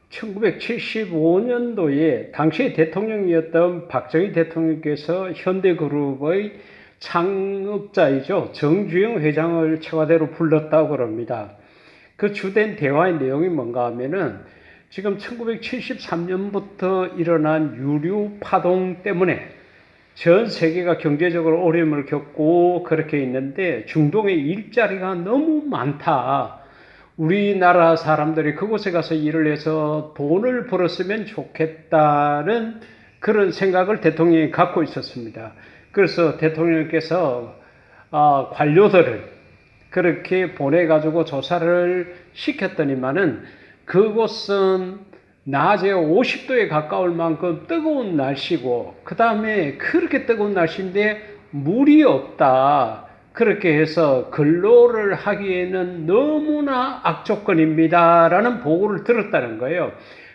1975년도에 당시 대통령이었던 박정희 대통령께서 현대그룹의 창업자이죠. 정주영 회장을 청와대로 불렀다고 합니다. 그 주된 대화의 내용이 뭔가 하면은 지금 1973년부터 일어난 유류 파동 때문에 전 세계가 경제적으로 어려움을 겪고 그렇게 있는데 중동에 일자리가 너무 많다. 우리나라 사람들이 그곳에 가서 일을 해서 돈을 벌었으면 좋겠다는 그런 생각을 대통령이 갖고 있었습니다. 그래서 대통령께서 관료들을 그렇게 보내가지고 조사를 시켰더니만은 그곳은 낮에 50도에 가까울 만큼 뜨거운 날씨고 그 다음에 그렇게 뜨거운 날씨인데 물이 없다. 그렇게 해서 근로를 하기에는 너무나 악조건입니다. 라는 보고를 들었다는 거예요.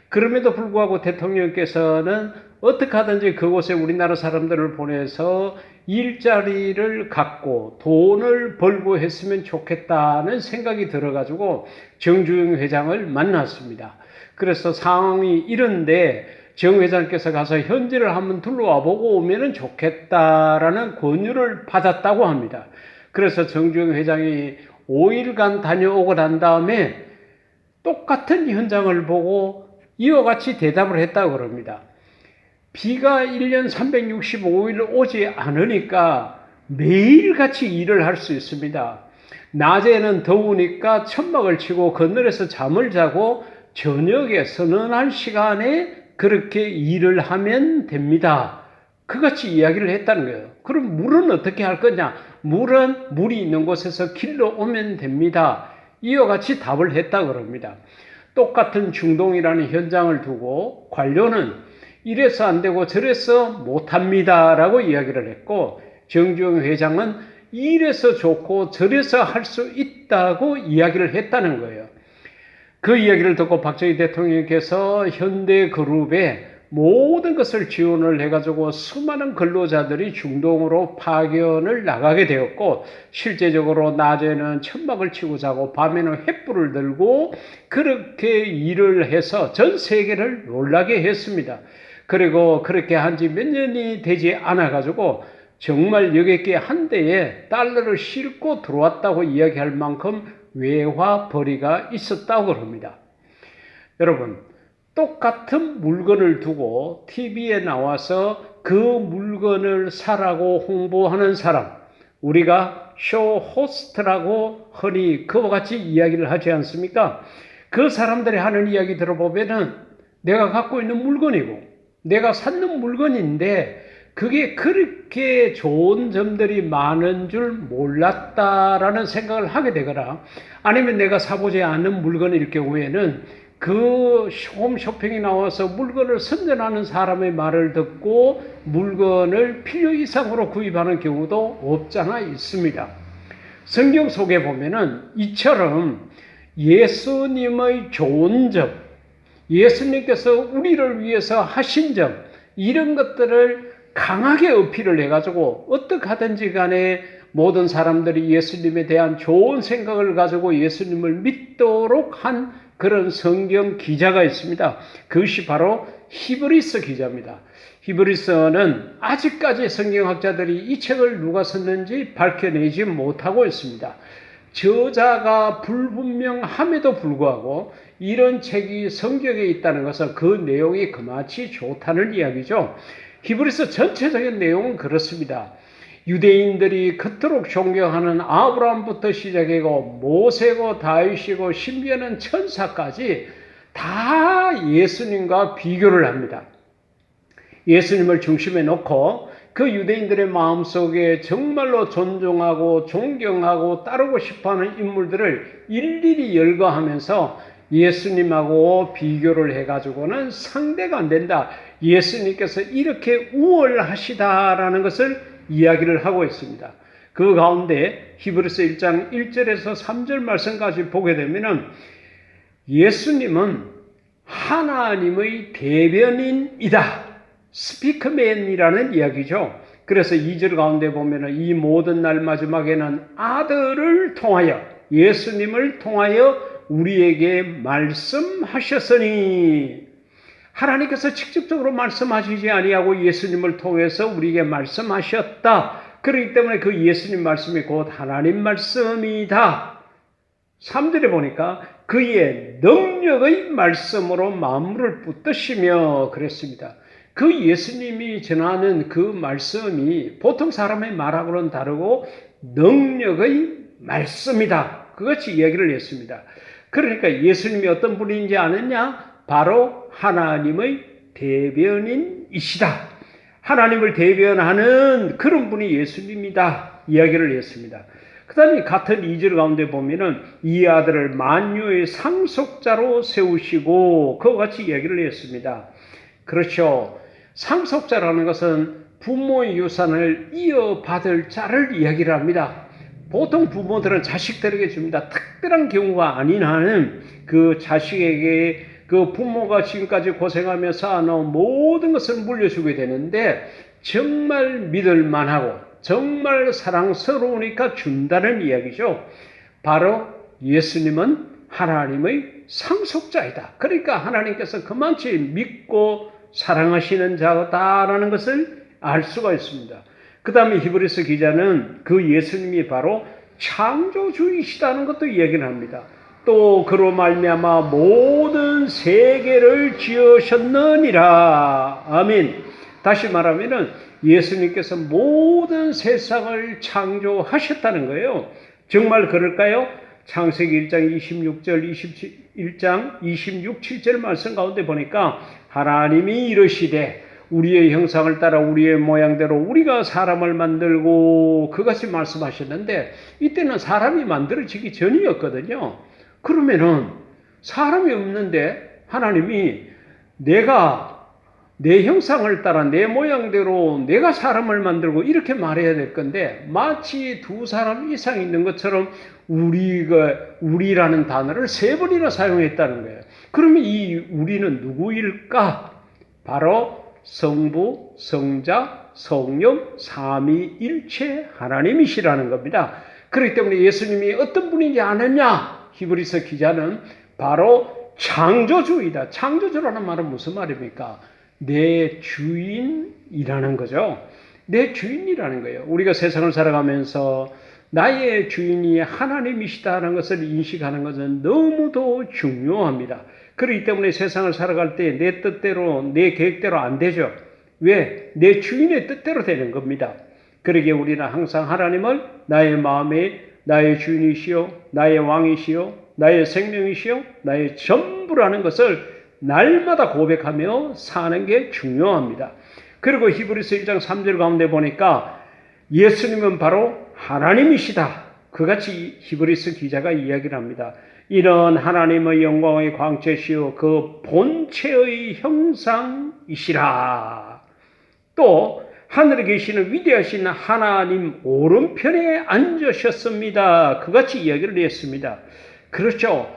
그럼에도 불구하고 대통령께서는 어떻게 하든지 그곳에 우리나라 사람들을 보내서 일자리를 갖고 돈을 벌고 했으면 좋겠다는 생각이 들어가지고 정주영 회장을 만났습니다. 그래서 상황이 이런데 정 회장께서 가서 현지를 한번 둘러와 보고 오면 좋겠다라는 권유를 받았다고 합니다. 그래서 정주영 회장이 5일간 다녀오고 난 다음에 똑같은 현장을 보고 이와 같이 대답을 했다고 합니다. 비가 1년 365일 오지 않으니까 매일같이 일을 할 수 있습니다. 낮에는 더우니까 천막을 치고 그늘에서 잠을 자고 저녁에 선언할 시간에 그렇게 일을 하면 됩니다. 그같이 이야기를 했다는 거예요. 그럼 물은 어떻게 할 거냐? 물은 물이 있는 곳에서 길러 오면 됩니다. 이와 같이 답을 했다고 합니다. 똑같은 중동이라는 현장을 두고 관료는 이래서 안 되고 저래서 못합니다 라고 이야기를 했고 정주영 회장은 이래서 좋고 저래서 할 수 있다고 이야기를 했다는 거예요. 그 이야기를 듣고 박정희 대통령께서 현대그룹에 모든 것을 지원을 해가지고 수많은 근로자들이 중동으로 파견을 나가게 되었고 실제적으로 낮에는 천막을 치고 자고 밤에는 횃불을 들고 그렇게 일을 해서 전 세계를 놀라게 했습니다. 그리고 그렇게 한 지 몇 년이 되지 않아가지고 정말 여객기 한 대에 달러를 싣고 들어왔다고 이야기할 만큼 외화벌이가 있었다고 합니다. 여러분, 똑같은 물건을 두고 TV에 나와서 그 물건을 사라고 홍보하는 사람, 우리가 쇼 호스트라고 흔히 그와 같이 이야기를 하지 않습니까? 그 사람들이 하는 이야기 들어보면은 내가 갖고 있는 물건이고 내가 샀는 물건인데 그게 그렇게 좋은 점들이 많은 줄 몰랐다라는 생각을 하게 되거나 아니면 내가 사보지 않은 물건일 경우에는 그 홈쇼핑에 나와서 물건을 선전하는 사람의 말을 듣고 물건을 필요 이상으로 구입하는 경우도 없잖아 있습니다. 성경 속에 보면은 이처럼 예수님의 좋은 점, 예수님께서 우리를 위해서 하신 점 이런 것들을 강하게 어필을 해가지고 어떻게 하든지 간에 모든 사람들이 예수님에 대한 좋은 생각을 가지고 예수님을 믿도록 한 그런 성경 기자가 있습니다. 그것이 바로 히브리서 기자입니다. 히브리서는 아직까지 성경학자들이 이 책을 누가 썼는지 밝혀내지 못하고 있습니다. 저자가 불분명함에도 불구하고 이런 책이 성경에 있다는 것은 그 내용이 그마치 좋다는 이야기죠. 히브리서 전체적인 내용은 그렇습니다. 유대인들이 그토록 존경하는 아브라함부터 시작하고 모세고 다윗이고 심지어는 천사까지 다 예수님과 비교를 합니다. 예수님을 중심에 놓고 그 유대인들의 마음속에 정말로 존중하고 존경하고 따르고 싶어하는 인물들을 일일이 열거하면서 예수님하고 비교를 해가지고는 상대가 안 된다. 예수님께서 이렇게 우월하시다라는 것을 이야기를 하고 있습니다. 그 가운데 히브리서 1장 1절에서 3절 말씀까지 보게 되면은 예수님은 하나님의 대변인이다. 스피커맨이라는 이야기죠. 그래서 2절 가운데 보면은 이 모든 날 마지막에는 아들을 통하여 예수님을 통하여 우리에게 말씀하셨으니. 하나님께서 직접적으로 말씀하시지 아니하고 예수님을 통해서 우리에게 말씀하셨다. 그렇기 때문에 그 예수님 말씀이 곧 하나님 말씀이다. 3절에 보니까 그의 능력의 말씀으로 만물을 붙드시며 그랬습니다. 그 예수님이 전하는 그 말씀이 보통 사람의 말하고는 다르고 능력의 말씀이다. 그것이 이야기를 했습니다. 그러니까 예수님이 어떤 분인지 아느냐? 바로 하나님의 대변인이시다. 하나님을 대변하는 그런 분이 예수님이다. 이야기를 했습니다. 그 다음에 같은 2절 가운데 보면은 이 아들을 만유의 상속자로 세우시고 그와 같이 이야기를 했습니다. 그렇죠. 상속자라는 것은 부모의 유산을 이어받을 자를 이야기를 합니다. 보통 부모들은 자식들에게 줍니다. 특별한 경우가 아닌 한은 그 자식에게 그 부모가 지금까지 고생하며 쌓아놓은 모든 것을 물려주게 되는데 정말 믿을 만하고 정말 사랑스러우니까 준다는 이야기죠. 바로 예수님은 하나님의 상속자이다. 그러니까 하나님께서 그만치 믿고 사랑하시는 자다라는 것을 알 수가 있습니다. 그 다음에 히브리서 기자는 그 예수님이 바로 창조주이시다는 것도 이야기를 합니다. 또 그로 말미암아 모든 세계를 지으셨느니라. 아멘. 다시 말하면은 예수님께서 모든 세상을 창조하셨다는 거예요. 정말 그럴까요? 창세기 1장 26절, 21장 26, 7절 말씀 가운데 보니까 하나님이 이르시되 우리의 형상을 따라 우리의 모양대로 우리가 사람을 만들고 그것이 말씀하셨는데 이때는 사람이 만들어지기 전이었거든요. 그러면은 사람이 없는데 하나님이 내가 내 형상을 따라 내 모양대로 내가 사람을 만들고 이렇게 말해야 될 건데 마치 두 사람 이상 있는 것처럼 우리라는 단어를 3번이나 사용했다는 거예요. 그러면 이 우리는 누구일까? 바로 성부, 성자, 성령, 삼위일체 하나님이시라는 겁니다. 그렇기 때문에 예수님이 어떤 분인지 아느냐? 히브리서 기자는 바로 창조주이다. 창조주라는 말은 무슨 말입니까? 내 주인이라는 거죠. 내 주인이라는 거예요. 우리가 세상을 살아가면서 나의 주인이 하나님이시다는 것을 인식하는 것은 너무도 중요합니다. 그렇기 때문에 세상을 살아갈 때 내 뜻대로 내 계획대로 안 되죠. 왜? 내 주인의 뜻대로 되는 겁니다. 그러기에 우리는 항상 하나님을 나의 마음에 나의 주인이시요 나의 왕이시요 나의 생명이시요 나의 전부라는 것을 날마다 고백하며 사는 게 중요합니다. 그리고 히브리서 1장 3절 가운데 보니까 예수님은 바로 하나님이시다. 그같이 히브리서 기자가 이야기를 합니다. 이런 하나님의 영광의 광채시요 그 본체의 형상이시라. 또 하늘에 계시는 위대하신 하나님 오른편에 앉으셨습니다. 그같이 이야기를 했습니다. 그렇죠.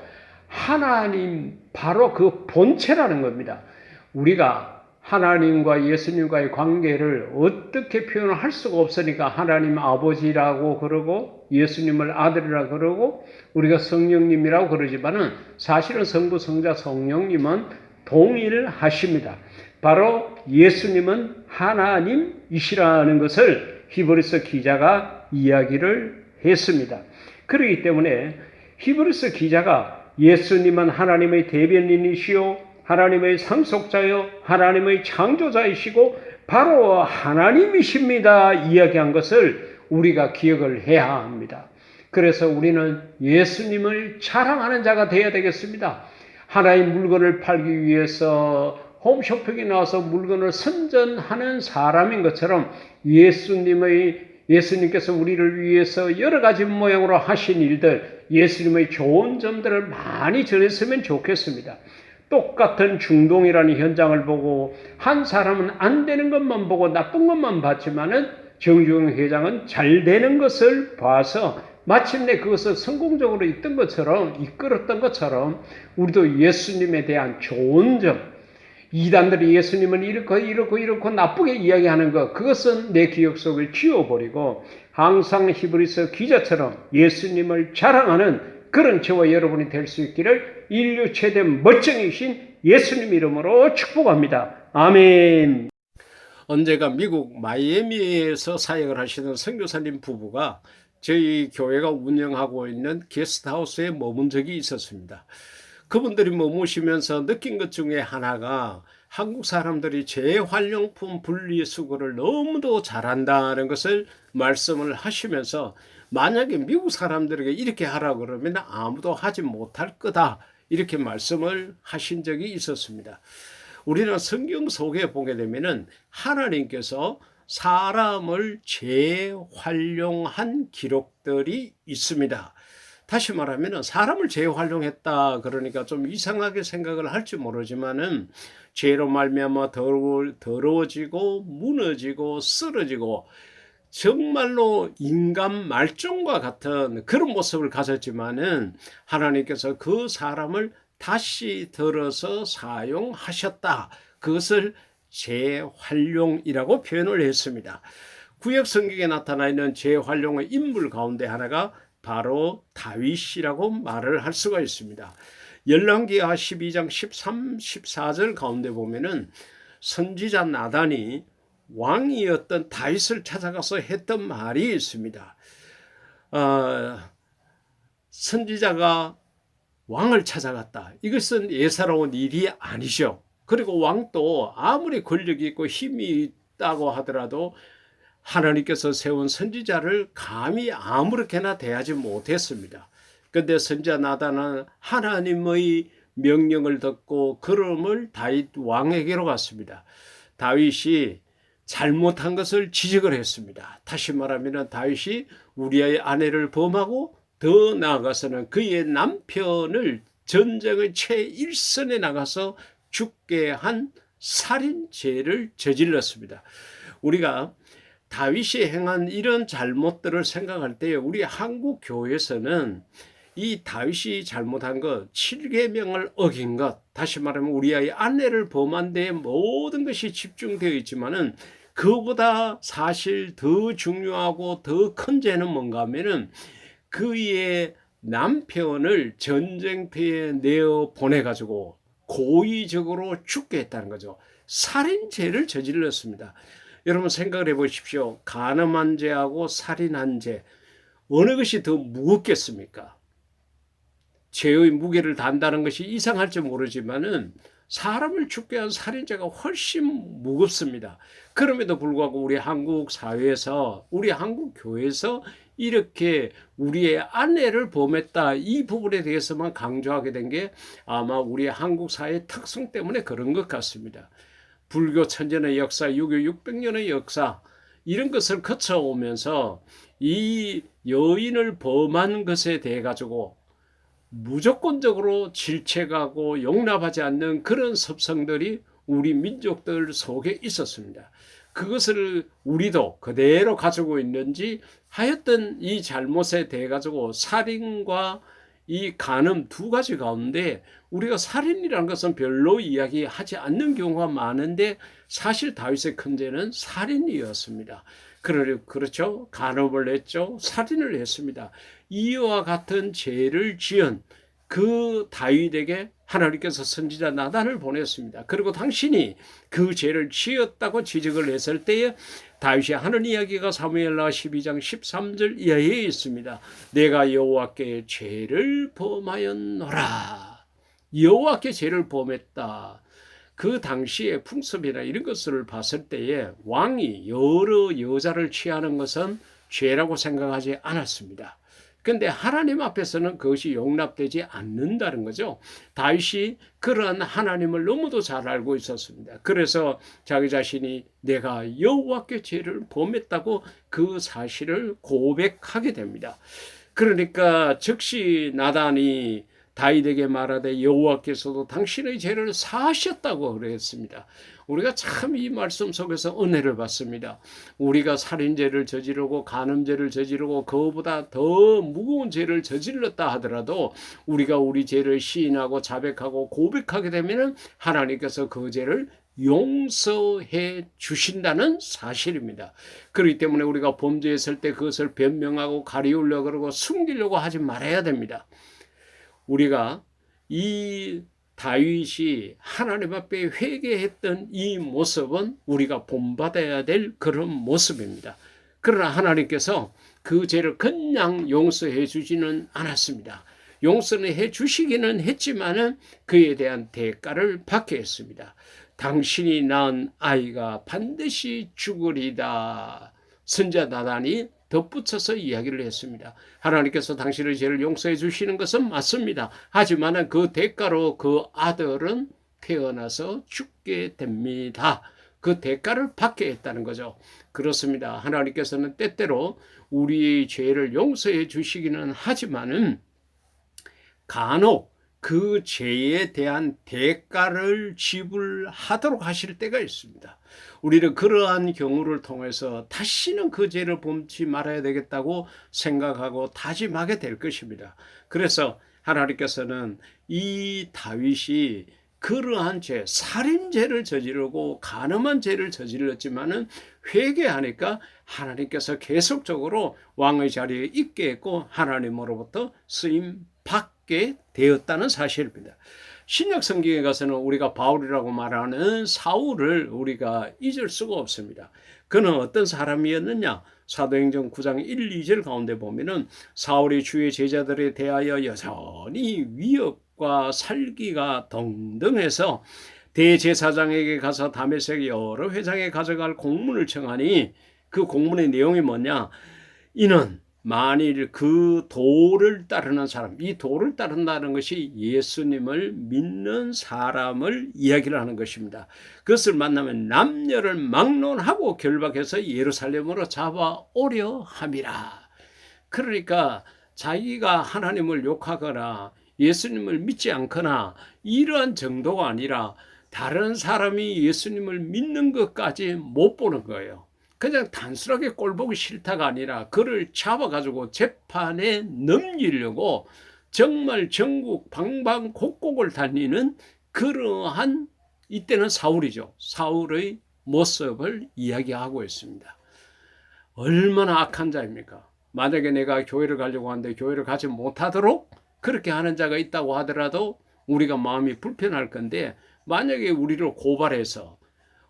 하나님 바로 그 본체라는 겁니다. 우리가 하나님과 예수님과의 관계를 어떻게 표현을 할 수가 없으니까 하나님 아버지라고 그러고 예수님을 아들이라고 그러고 우리가 성령님이라고 그러지만은 사실은 성부, 성자, 성령님은 동일하십니다. 바로 예수님은 하나님이시라는 것을 히브리서 기자가 이야기를 했습니다. 그렇기 때문에 히브리서 기자가 예수님은 하나님의 대변인이시요 하나님의 상속자요 하나님의 창조자이시고 바로 하나님이십니다 이야기한 것을 우리가 기억을 해야 합니다. 그래서 우리는 예수님을 자랑하는 자가 되어야 되겠습니다. 하나의 물건을 팔기 위해서 홈쇼핑에 나와서 물건을 선전하는 사람인 것처럼 예수님께서 우리를 위해서 여러 가지 모양으로 하신 일들, 예수님의 좋은 점들을 많이 전했으면 좋겠습니다. 똑같은 중동이라는 현장을 보고 한 사람은 안 되는 것만 보고 나쁜 것만 봤지만은 정주영 회장은 잘 되는 것을 봐서 마침내 그것을 성공적으로 이끌었던 것처럼 우리도 예수님에 대한 좋은 점, 이단들이 예수님은 이렇고 나쁘게 이야기하는 것, 그것은 내 기억 속을 지워버리고 항상 히브리서 기자처럼 예수님을 자랑하는 그런 저와 여러분이 될 수 있기를 인류 최대 멋쟁이신 예수님 이름으로 축복합니다. 아멘. 언제가 미국 마이애미에서 사역을 하시는 선교사님 부부가 저희 교회가 운영하고 있는 게스트하우스에 머문 적이 있었습니다. 그분들이 머무시면서 느낀 것 중에 하나가 한국 사람들이 재활용품 분리수거를 너무도 잘한다는 것을 말씀을 하시면서 만약에 미국 사람들에게 이렇게 하라고 그러면 아무도 하지 못할 거다, 이렇게 말씀을 하신 적이 있었습니다. 우리는 성경 속에 보게 되면은 하나님께서 사람을 재활용한 기록들이 있습니다. 다시 말하면 사람을 재활용했다 그러니까 좀 이상하게 생각을 할지 모르지만은 죄로 말미암아 더러워지고 무너지고 쓰러지고 정말로 인간 말종과 같은 그런 모습을 가졌지만은 하나님께서 그 사람을 다시 들어서 사용하셨다. 그것을 재활용이라고 표현을 했습니다. 구약 성경에 나타나 있는 재활용의 인물 가운데 하나가 바로 다윗이라고 말을 할 수가 있습니다. 열왕기하 12장 13, 14절 가운데 보면은 선지자 나단이 왕이었던 다윗을 찾아가서 했던 말이 있습니다. 선지자가 왕을 찾아갔다. 이것은 예사로운 일이 아니죠. 그리고 왕도 아무리 권력이 있고 힘이 있다고 하더라도 하나님께서 세운 선지자를 감히 아무렇게나 대하지 못했습니다. 그런데 선지자 나단은 하나님의 명령을 듣고 걸음을 다윗 왕에게로 갔습니다. 다윗이 잘못한 것을 지적을 했습니다. 다시 말하면 다윗이 우리의 아내를 범하고 더 나아가서는 그의 남편을 전쟁의 최일선에 나가서 죽게 한 살인죄를 저질렀습니다. 우리가 다윗이 행한 이런 잘못들을 생각할 때 우리 한국 교회에서는 이 다윗이 잘못한 것, 7계명을 어긴 것, 다시 말하면 우리의 아내를 범한 데에 모든 것이 집중되어 있지만은 그보다 사실 더 중요하고 더 큰 죄는 뭔가 하면은 그의 남편을 전쟁터에 내어 보내가지고 고의적으로 죽게 했다는 거죠. 살인죄를 저질렀습니다. 여러분 생각을 해보십시오. 간음한 죄하고 살인한 죄, 어느 것이 더 무겁겠습니까? 죄의 무게를 단다는 것이 이상할지 모르지만은 사람을 죽게 한 살인죄가 훨씬 무겁습니다. 그럼에도 불구하고 우리 한국 사회에서, 우리 한국 교회에서 이렇게 우리의 아내를 범했다, 이 부분에 대해서만 강조하게 된 게 아마 우리 한국 사회의 특성 때문에 그런 것 같습니다. 불교 천년의 역사, 유교 600년의 역사, 이런 것을 거쳐오면서 이 여인을 범한 것에 대해 가지고 무조건적으로 질책하고 용납하지 않는 그런 습성들이 우리 민족들 속에 있었습니다. 그것을 우리도 그대로 가지고 있는지, 하여튼 이 잘못에 대해 가지고 살인과 이 간음 두 가지 가운데 우리가 살인이라는 것은 별로 이야기하지 않는 경우가 많은데 사실 다윗의 큰 죄는 살인이었습니다. 그렇죠? 간음을 했죠. 살인을 했습니다. 이와 같은 죄를 지은 그 다윗에게 하나님께서 선지자 나단을 보냈습니다. 그리고 당신이 그 죄를 지었다고 지적을 했을 때에 다윗이 하는 이야기가 사무엘하 12장 13절 이하에 있습니다. 내가 여호와께 죄를 범하였노라. 여호와께 죄를 범했다. 그 당시의 풍습이나 이런 것을 봤을 때에 왕이 여러 여자를 취하는 것은 죄라고 생각하지 않았습니다. 그런데 하나님 앞에서는 그것이 용납되지 않는다는 거죠. 다윗이 그런 하나님을 너무도 잘 알고 있었습니다. 그래서 자기 자신이 내가 여호와께 죄를 범했다고 그 사실을 고백하게 됩니다. 그러니까 즉시 나단이 다윗에게 말하되 여호와께서도 당신의 죄를 사하셨다고 그랬습니다. 우리가 참 이 말씀 속에서 은혜를 받습니다. 우리가 살인죄를 저지르고 간음죄를 저지르고 그보다 더 무거운 죄를 저질렀다 하더라도 우리가 우리 죄를 시인하고 자백하고 고백하게 되면 하나님께서 그 죄를 용서해 주신다는 사실입니다. 그렇기 때문에 우리가 범죄했을 때 그것을 변명하고 가리우려고 그러고 숨기려고 하지 말아야 됩니다. 우리가 이 다윗이 하나님 앞에 회개했던 이 모습은 우리가 본받아야 될 그런 모습입니다. 그러나 하나님께서 그 죄를 그냥 용서해 주지는 않았습니다. 용서는 해 주시기는 했지만은 그에 대한 대가를 받게 했습니다. 당신이 낳은 아이가 반드시 죽으리다. 선지자 나단이 덧붙여서 이야기를 했습니다. 하나님께서 당신의 죄를 용서해 주시는 것은 맞습니다. 하지만 그 대가로 그 아들은 태어나서 죽게 됩니다. 그 대가를 받게 했다는 거죠. 그렇습니다. 하나님께서는 때때로 우리의 죄를 용서해 주시기는 하지만은 간혹 그 죄에 대한 대가를 지불하도록 하실 때가 있습니다. 우리는 그러한 경우를 통해서 다시는 그 죄를 범치 말아야 되겠다고 생각하고 다짐하게 될 것입니다. 그래서 하나님께서는 이 다윗이 그러한 죄, 살인죄를 저지르고 간음한 죄를 저질렀지만은 회개하니까 하나님께서 계속적으로 왕의 자리에 있게 했고 하나님으로부터 쓰임 받게 되었다는 사실입니다. 신약 성경에 가서는 우리가 바울이라고 말하는 사울을 우리가 잊을 수가 없습니다. 그는 어떤 사람이었느냐? 사도행전 9장 1, 2절 가운데 보면은 사울이 주의 제자들에 대하여 여전히 위협과 살기가 동등해서 대제사장에게 가서 다메섹 여러 회장에 가져갈 공문을 청하니 그 공문의 내용이 뭐냐? 이는 만일 그 도를 따르는 사람, 이 도를 따른다는 것이 예수님을 믿는 사람을 이야기를 하는 것입니다. 그것을 만나면 남녀를 막론하고 결박해서 예루살렘으로 잡아오려 함이라. 그러니까 자기가 하나님을 욕하거나 예수님을 믿지 않거나 이러한 정도가 아니라 다른 사람이 예수님을 믿는 것까지 못 보는 거예요. 그냥 단순하게 꼴보기 싫다가 아니라 그를 잡아가지고 재판에 넘기려고 정말 전국 방방곡곡을 다니는 그러한 이때는 사울이죠. 사울의 모습을 이야기하고 있습니다. 얼마나 악한 자입니까? 만약에 내가 교회를 가려고 하는데 교회를 가지 못하도록 그렇게 하는 자가 있다고 하더라도 우리가 마음이 불편할 건데 만약에 우리를 고발해서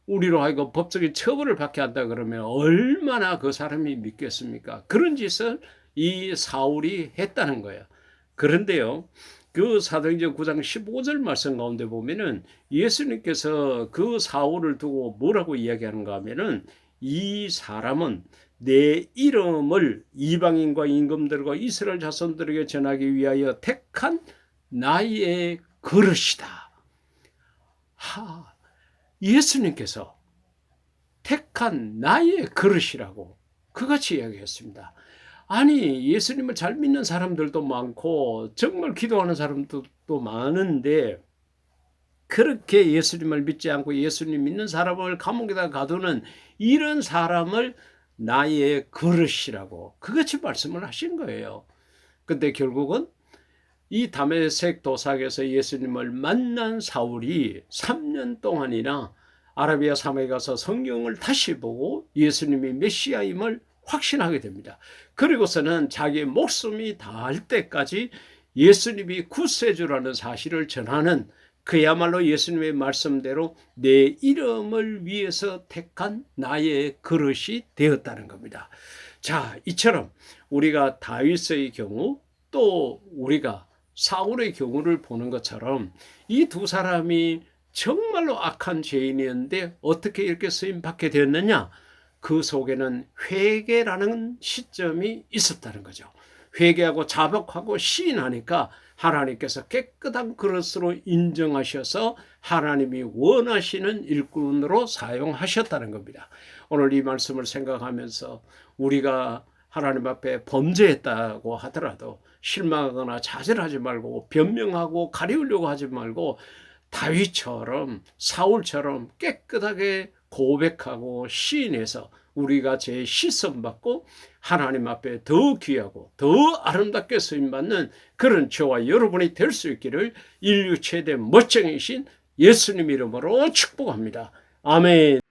우리로 하여금 법적인 처벌을 받게 한다 그러면 얼마나 그 사람이 믿겠습니까? 그런 짓을 이 사울이 했다는 거예요. 그런데요, 그 사도행전 9장 15절 말씀 가운데 보면은 예수님께서 그 사울을 두고 뭐라고 이야기하는가 하면은 이 사람은 내 이름을 이방인과 임금들과 이스라엘 자손들에게 전하기 위하여 택한 나의 그릇이다. 예수님께서 택한 나의 그릇이라고 그같이 이야기했습니다. 아니 예수님을 잘 믿는 사람들도 많고 정말 기도하는 사람들도 많은데 그렇게 예수님을 믿지 않고 예수님 믿는 사람을 감옥에다 가두는 이런 사람을 나의 그릇이라고 그같이 말씀을 하신 거예요. 근데 결국은 이 다메섹 도상에서 예수님을 만난 사울이 3년 동안이나 아라비아 사막에 가서 성경을 다시 보고 예수님이 메시아임을 확신하게 됩니다. 그리고서는 자기의 목숨이 다할 때까지 예수님이 구세주라는 사실을 전하는 그야말로 예수님의 말씀대로 내 이름을 위해서 택한 나의 그릇이 되었다는 겁니다. 자, 이처럼 우리가 다윗의 경우 또 우리가 사울의 경우를 보는 것처럼 이 두 사람이 정말로 악한 죄인이었는데 어떻게 이렇게 쓰임받게 되었느냐? 그 속에는 회개라는 시점이 있었다는 거죠. 회개하고 자복하고 시인하니까 하나님께서 깨끗한 그릇으로 인정하셔서 하나님이 원하시는 일꾼으로 사용하셨다는 겁니다. 오늘 이 말씀을 생각하면서 우리가 하나님 앞에 범죄했다고 하더라도 실망하거나 좌절하지 말고 변명하고 가리우려고 하지 말고 다윗처럼 사울처럼 깨끗하게 고백하고 시인해서 우리가 죄 씻음받고 하나님 앞에 더 귀하고 더 아름답게 쓰임받는 그런 저와 여러분이 될 수 있기를 인류 최대 멋쟁이신 예수님 이름으로 축복합니다. 아멘.